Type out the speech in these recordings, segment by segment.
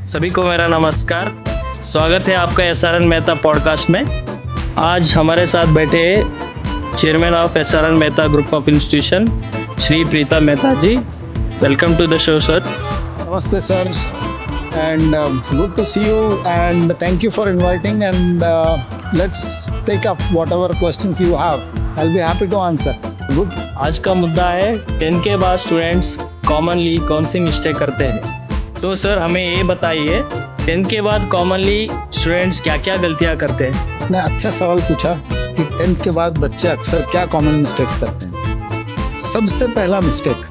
सभी को मेरा नमस्कार। स्वागत है आपका एसआरएन मेहता पॉडकास्ट में। आज हमारे साथ बैठे chairman of SRN Mehta group of institution Shri Preeta Mehta ji. Welcome to the show sir. Namaste, sir, and good to see you. And thank you for inviting. And let's take up whatever questions you have. I'll be happy to answer. Good. आज का मुद्दा है 10 के बाद students commonly कौन सी mistake करते हैं। तो सर हमें ये बताइए 10 के बाद कॉमनली स्टूडेंट्स क्या क्या गलतियाँ करते हैं। ने अच्छा सवाल पूछा कि 10th के बाद बच्चे अक्सर क्या कॉमन मिस्टेक्स करते हैं। सबसे पहला मिस्टेक,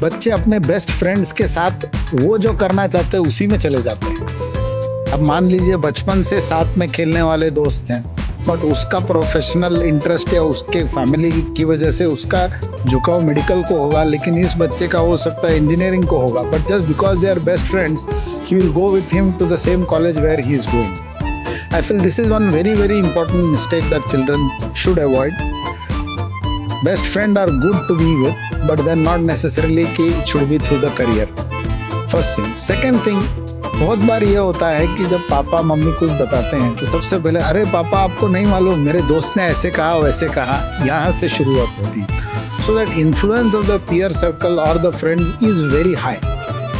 बच्चे अपने बेस्ट फ्रेंड्स के साथ वो जो करना चाहते हैं उसी में चले जाते हैं। अब मान लीजिए बचपन से साथ में खेलने वाले दोस्त हैं, बट उसका प्रोफेशनल इंटरेस्ट या उसके फैमिली की वजह से उसका झुकाव मेडिकल को होगा, लेकिन इस बच्चे का हो सकता है इंजीनियरिंग को होगा। But just because they are best friends he will go with him to the same college where he is going. I feel this is one very very important mistake that children should avoid. Best friends are good to be with, but they're not necessarily कि it should be through the career. First thing. Second thing, बहुत बार ये होता है कि जब papa mummy कुछ बताते हैं तो सबसे पहले अरे पापा आपको नहीं मालूम, मेरे दोस्त ने ऐसे कहा वैसे कहा, यहाँ से शुरुआत होती है। So that influence of the peer circle or the friends is very high,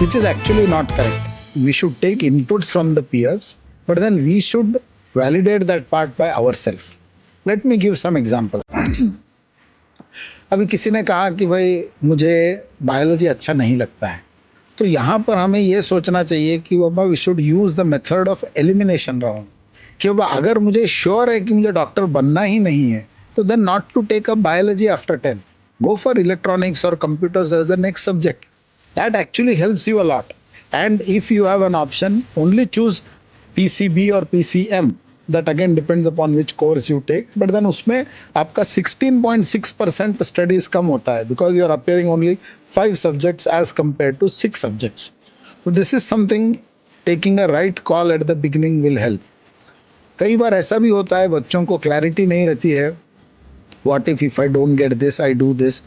which is actually not correct. We should take inputs from the peers, but then we should validate that part by ourselves. Let me give some example. अभी किसी ने कहा कि भाई मुझे biology अच्छा नहीं लगता है, तो यहाँ पर हमें ये सोचना चाहिए कि बाबा we should use the method of elimination round, कि बाबा अगर मुझे श्योर है कि मुझे डॉक्टर बनना ही नहीं है तो then not to take up biology after 10, go for electronics और computers as the next subject. That actually helps you a lot. And if you have an option, only choose PCB और PCM, that again depends upon which course you take, but then उसमें आपका 16.6% studies कम होता है because you are appearing only 5 subjects as compared to 6 subjects. So this is something, taking a right call at the beginning will help. कई बार ऐसा भी होता है बच्चों को clarity नहीं रहती है, what if I don't get this, I do this.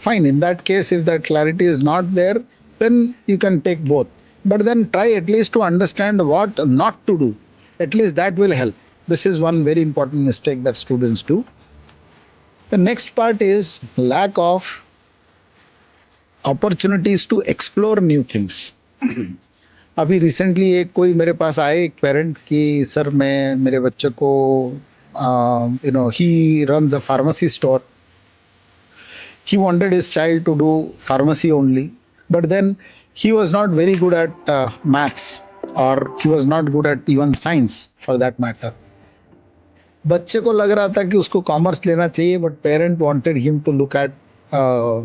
Fine, in that case if that clarity is not there, then you can take both, but then try at least to understand what not to do. At least that will help. This is one very important mistake that students do. The next part is lack of opportunities to explore new things. अभी recently एक कोई मेरे पास आए एक parent कि sir मैं मेरे बच्चे को he runs a pharmacy store. He wanted his child to do pharmacy only, but then he was not very good at maths, or he was not good at even science for that matter. बच्चे को लग रहा था कि उसको commerce लेना चाहिए, but parent wanted him to look at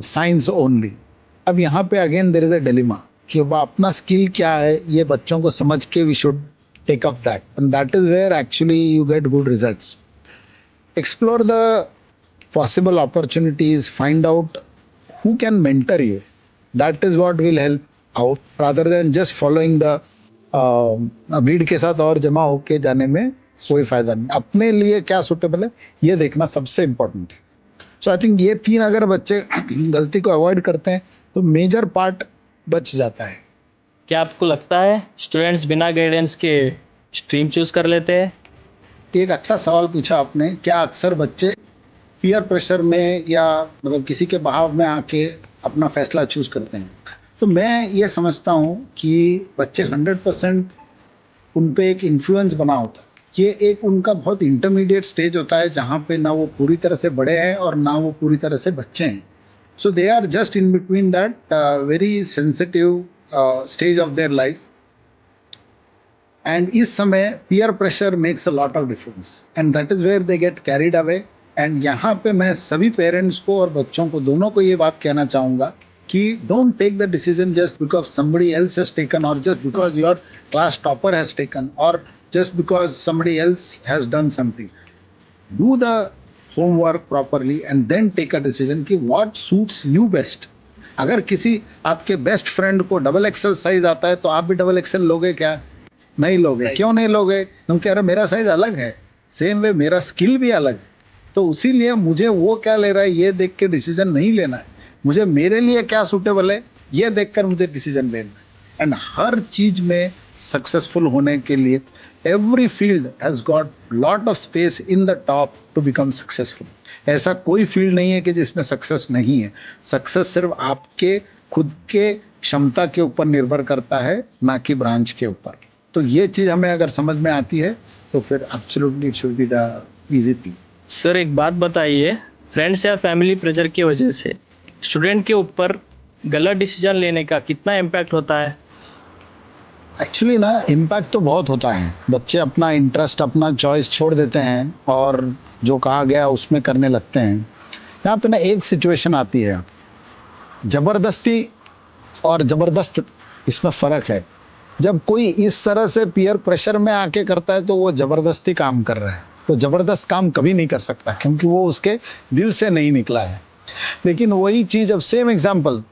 science only. अब यहाँ पे again there is a dilemma कि अपना स्किल क्या है ये बच्चों को समझ के we should take up that, and that is where actually you get good results. Explore the possible opportunities, find out who can mentor you. That is what will help out rather than just following the भीड़ के साथ और जमा होके जाने में कोई फायदा नहीं। अपने लिए क्या सूटेबल है ये देखना सबसे इम्पोर्टेंट है। सो आई थिंक ये 3 अगर बच्चे गलती को अवॉइड करते हैं तो मेजर पार्ट बच जाता है। क्या आपको लगता है स्टूडेंट्स बिना गाइडेंस के स्ट्रीम चूज कर लेते हैं? एक अच्छा सवाल पूछा आपने। क्या अक्सर बच्चे पीयर प्रेशर में या मतलब किसी के बहाव में आके अपना फैसला चूज करते हैं? तो मैं ये समझता हूँ कि बच्चे 100% उन पे एक इन्फ्लुएंस बना होता है। ये एक उनका बहुत इंटरमीडिएट स्टेज होता है जहाँ पे ना वो पूरी तरह से बड़े हैं और ना वो पूरी तरह से बच्चे हैं। So they are just in between that very sensitive stage of their life, and इस समय peer pressure makes a lot of difference and that is where they get carried away. And यहाँ पे मैं सभी पेरेंट्स को और बच्चों को दोनों को ये बात कहना चाहूँगा कि don't take the decision just because somebody else has taken, or just because your class topper has taken, or just because somebody else has done something. Do the homework properly and then take a decision कि what suits you best. अगर किसी आपके best friend को double XL size आता है तो आप भी डबल एक्सेल लोगे क्या? नहीं लोगे। क्यों नहीं लोगे? क्योंकि अरे मेरा साइज अलग है, सेम वे मेरा स्किल भी अलग है, तो इसीलिए मुझे वो क्या ले रहा है ये देख के डिसीजन नहीं लेना है, मुझे मेरे लिए क्या सूटेबल है ये देखकर मुझे डिसीजन लेना एंड हर चीज में सक्सेसफुल होने के लिए every field has got lot of space in the top to become successful. ऐसा कोई फील्ड नहीं है कि जिसमें सक्सेस नहीं है. सक्सेस सिर्फ आपके खुद के क्षमता के ऊपर निर्भर करता है, ना कि ब्रांच के ऊपर. तो ये चीज हमें अगर समझ में आती है तो फिर absolutely it should be the easy thing. Sir एक बात बताइए, फ्रेंड्स या फैमिली प्रेशर की वजह से स्टूडेंट के ऊपर गलत डिसीजन लेने का कितना इम्पैक्ट होता है? एक्चुअली ना इम्पैक्ट तो बहुत होता है. बच्चे अपना इंटरेस्ट, अपना चॉइस छोड़ देते हैं और जो कहा गया उसमें करने लगते हैं. यहाँ पे ना एक सिचुएशन आती है, जबरदस्ती और जबरदस्त, इसमें फ़र्क है. जब कोई इस तरह से पीयर प्रेशर में आके करता है तो वो जबरदस्ती काम कर रहा है. तो जबरदस्त काम कभी नहीं कर सकता क्योंकि वो उसके दिल से नहीं निकला है. लेकिन वही चीज़, अब सेम एग्जांपल,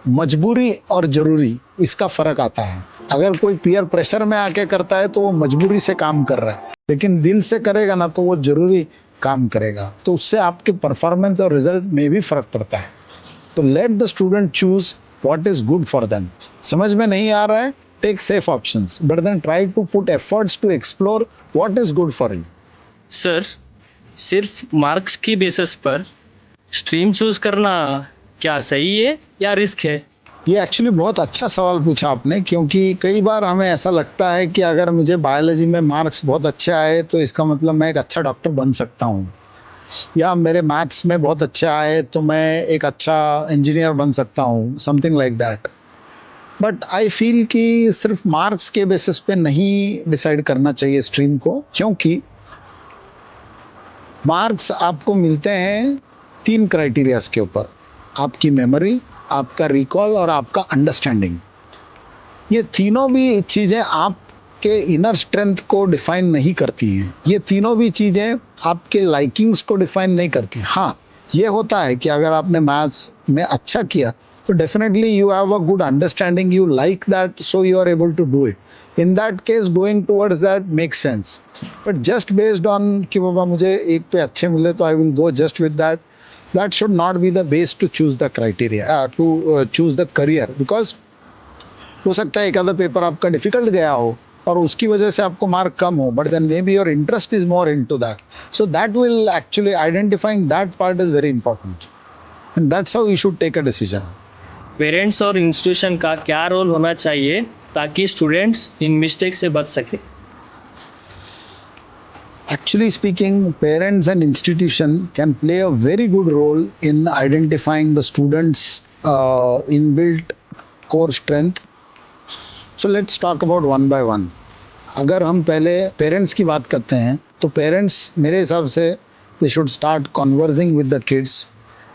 मजबूरी और ज़रूरी, इसका फ़र्क आता है. अगर कोई पीयर प्रेशर में आके करता है तो वो मजबूरी से काम कर रहा है, लेकिन दिल से करेगा ना तो वो ज़रूरी काम करेगा. तो उससे आपके परफॉर्मेंस और रिजल्ट में भी फ़र्क पड़ता है. तो let the student choose what is good for them. समझ में नहीं आ रहा है, take safe options, but then try to put efforts to explore what is good for you. Sir सिर्फ मार्क्स की बेसिस पर स्ट्रीम चूज करना क्या सही है या रिस्क है? ये एक्चुअली बहुत अच्छा सवाल पूछा आपने, क्योंकि कई बार हमें ऐसा लगता है कि अगर मुझे बायोलॉजी में मार्क्स बहुत अच्छे आए तो इसका मतलब मैं एक अच्छा डॉक्टर बन सकता हूँ, या मेरे मैथ्स में बहुत अच्छा आए तो मैं एक अच्छा इंजीनियर बन सकता हूँ, something like that. But I feel कि सिर्फ मार्क्स के बेसिस पे नहीं डिसाइड करना चाहिए स्ट्रीम को, क्योंकि मार्क्स आपको मिलते हैं 3 क्राइटेरियाज के ऊपर: आपकी मेमोरी, आपका रिकॉल और आपका अंडरस्टैंडिंग. ये तीनों भी चीज़ें आपके इनर स्ट्रेंथ को डिफाइन नहीं करती हैं. ये तीनों भी चीज़ें आपके लाइकिंग्स को डिफाइन नहीं करती. हाँ, ये होता है कि अगर आपने मैथ्स में अच्छा किया तो definitely you have a good understanding, you like that, so you are able to do it. In that case going towards that makes sense. But just based on कि बाबा मुझे एक पे अच्छे मिले तो I will go just with that, that should not be the base to choose the criteria, to choose the career. Because हो सकता है एक आधा पेपर आपका डिफिकल्ट गया हो और उसकी वजह से आपको मार्क कम हो, but then may be your interest is more into that. So that will actually identifying that part is very important, and that's how you should take a decision. Parents और इंस्टीट्यूशन का क्या role होना चाहिए ताकि students in mistake से बच सके? Actually speaking, parents and institution can play a very good role in identifying the students' inbuilt core strength. So let's talk about one by one. अगर हम पहले पेरेंट्स की बात करते हैं तो पेरेंट्स मेरे हिसाब से they should start conversing with the kids,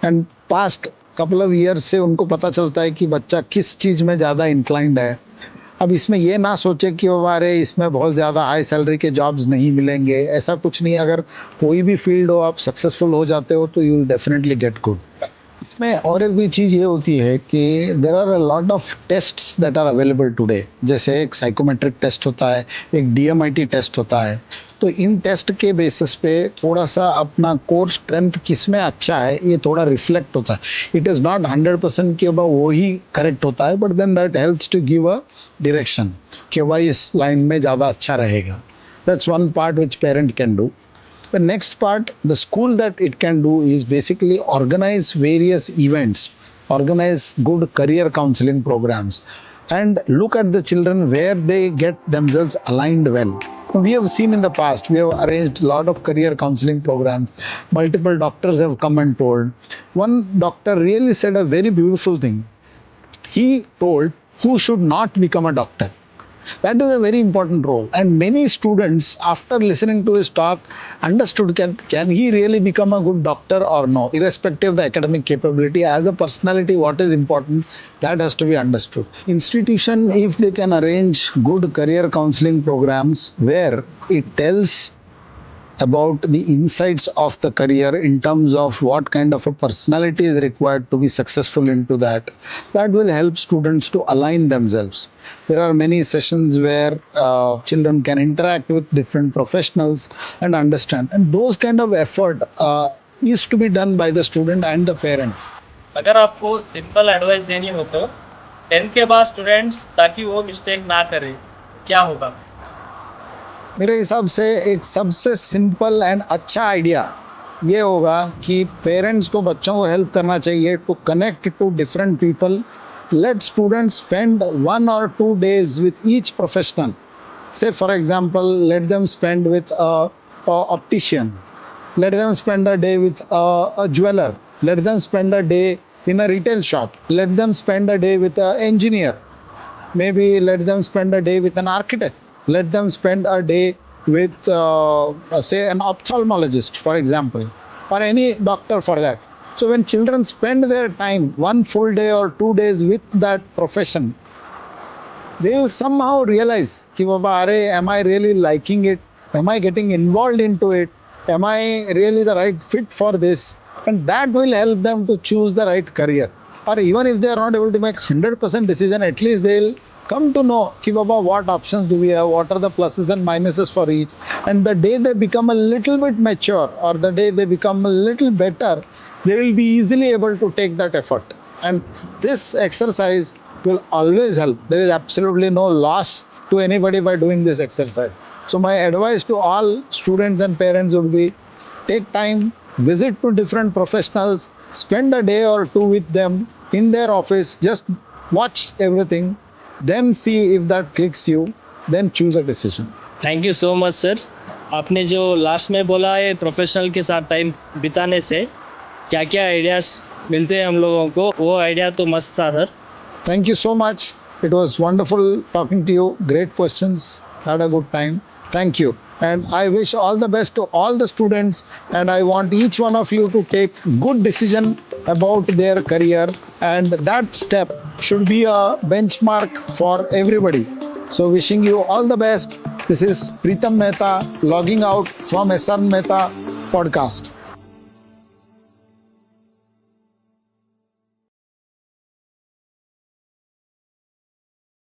and past couple of years से उनको पता चलता है कि बच्चा किस चीज़ में ज़्यादा इंक्लाइंड है. अब इसमें ये ना सोचे कि हमारे इसमें बहुत ज़्यादा हाई सैलरी के जॉब्स नहीं मिलेंगे, ऐसा कुछ नहीं. अगर कोई भी फील्ड हो आप सक्सेसफुल हो जाते हो तो you will definitely get good. इसमें और एक भी चीज़ ये होती है कि there are a lot of test that are available today. जैसे एक साइकोमेट्रिक टेस्ट होता है, एक DMIT टेस्ट होता है. तो इन टेस्ट के बेसिस पे थोड़ा सा अपना कोर स्ट्रेंथ किस में अच्छा है ये थोड़ा रिफ्लेक्ट होता है. इट इज़ नॉट 100% कि अब वो ही करेक्ट होता है, but then that helps to give a direction कि भाई इस लाइन में ज़्यादा अच्छा रहेगा. That's one part which parent can do. The next part, the school that it can do is basically organize various events, organize good career counseling programs, and look at the children where they get themselves aligned well. We have seen in the past, we have arranged a lot of career counseling programs. Multiple doctors have come and told. One doctor really said a very beautiful thing. He told who should not become a doctor. That is a very important role, and many students after listening to his talk understood can he really become a good doctor or no, irrespective of the academic capability. As a personality, what is important, that has to be understood. Institution, if they can arrange good career counseling programs where it tells about the insights of the career in terms of what kind of a personality is required to be successful into that, that will help students to align themselves. There are many sessions where children can interact with different professionals and understand, and those kind of effort is to be done by the student and the parent. अगर आपको simple advice देनी हो तो tenth के बाद students ताकि वो mistake ना करे, क्या होगा? मेरे हिसाब से एक सबसे सिंपल एंड अच्छा आइडिया ये होगा कि पेरेंट्स को बच्चों को हेल्प करना चाहिए to connect to different people. Let students spend 1 or 2 days with each professional. Say for example, let them spend with a optician, let them spend a day with a jeweler, let them spend a day in a retail shop, let them spend a day with an engineer, maybe let them spend a day with an architect, let them spend a day with say an ophthalmologist for example, or any doctor for that. So when children spend their time 1 full day or 2 days with that profession, they will somehow realize ki baba are am I really liking it, am I getting involved into it, am I really the right fit for this, and that will help them to choose the right career. Or even if they are not able to make 100% decision, at least they'll come to know ki baba what options do we have, what are the pluses and minuses for each. And the day they become a little bit mature, or the day they become a little better, they will be easily able to take that effort. And this exercise will always help. There is absolutely no loss to anybody by doing this exercise. So my advice to all students and parents would be, take time, visit to different professionals, spend a day or two with them in their office, just watch everything, then see if that clicks you, then choose a decision. Thank you so much sir. आपने जो last में बोला है professional के साथ time बिताने से क्या क्या आइडियाज़ मिलते हैं हम लोगों को, वो आइडिया तो मस्त था sir. Thank you so much. It was wonderful talking to you. Great questions. Had a good time. Thank you. And I wish all the best to all the students. And I want each one of you to take good decision about their career. And that step should be a benchmark for everybody. So wishing you all the best. This is Pritam Mehta logging out from SR Mehta podcast.